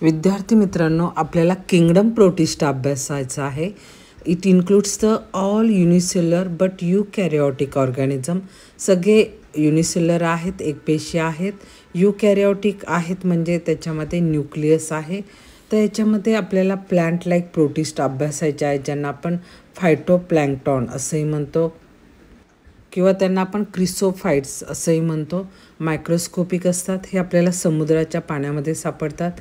विद्यार्थी मित्रांनो, आपल्याला किंगडम प्रोटिस्ट अभ्यासायचा आहे. It includes the all unicellular but eukaryotic organism. सगळे युनिसेल्युलर आहेत, एकपेशी आहेत. यूकॅरियोटिक आहेत म्हणजे त्याच्यामध्ये न्यूक्लियस आहे. तर याच्यामध्ये आपल्याला प्लांट लाईक प्रोटिस्ट अभ्यासायचे आहे, ज्यांना आपण फायटोप्लँक्टॉन असंही म्हणतो किंवा त्यांना आपण क्रिसोफाइट्स असंही म्हणतो. मायक्रोस्कोपिक असतात. हे आपल्याला समुद्राच्या पाण्यामध्ये सापडतात.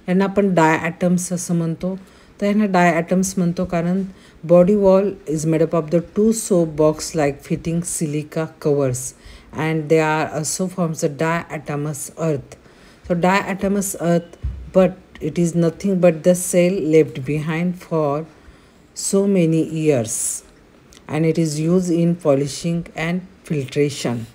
यांना आपण डायॲटम्स असं म्हणतो. तर यांना डायॲटम्स म्हणतो कारण body wall is made up of the 2 soap box like fitting silica covers and they are also forms the diatomous earth. So diatomous earth, but it is nothing but the cell left behind for so many years, and it is used in polishing and filtration.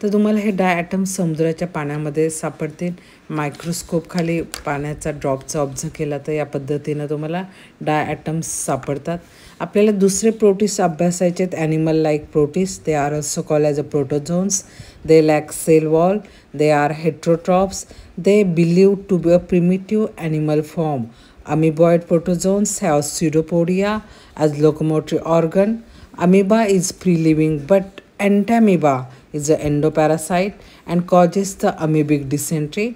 तर तुम्हाला हे डायॲटम समुद्राच्या पाण्यामध्ये सापडतील. Microscope खाली पाण्याचा ड्रॉपचा observe केला तर या पद्धतीनं तुम्हाला डायॲटम्स सापडतात. आपल्याला दुसरे प्रोटिस्ट अभ्यासायचे आहेत, animal like protist. They are also called as a protozoans. They lack cell wall. They are heterotrophs. They believed to be a primitive animal form. Amoeboid protozoans have pseudopodia as locomotory organ. Amoeba is free-living, but entamoeba is an endoparasite and causes the amoebic dysentery.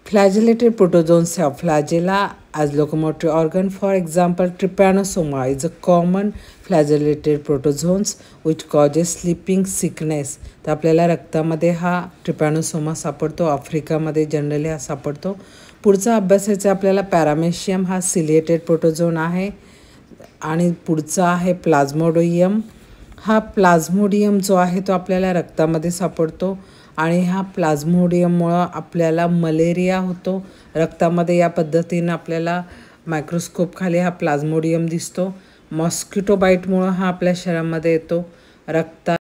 Flagellated protozoans have flagella as locomotory organ. For example, trypanosoma is a common flagellated protozoans which causes sleeping sickness. तर आपल्याला रक्तामध्ये हा ट्रिपॅनोसोमा सापडतो. आफ्रिकामध्ये generally हा सापडतो. पुढचा अभ्यासाचा आपल्याला पॅरामेशियम हा सिलिएटेड प्रोटोझोन आहे. आणि पुढचा आहे प्लाझ्मोडियम. हा प्लाझ्मोडियम जो आहे तो आपल्याला रक्तामध्ये सापडतो आणि ह्या प्लाझ्मोडियममुळं आपल्याला मलेरिया होतो रक्तामध्ये. या पद्धतीनं आपल्याला मायक्रोस्कोप खाली हा प्लाझ्मोडियम दिसतो. मॉस्किटो बाईटमुळं हा आपल्या शरीरामध्ये येतो. रक्ता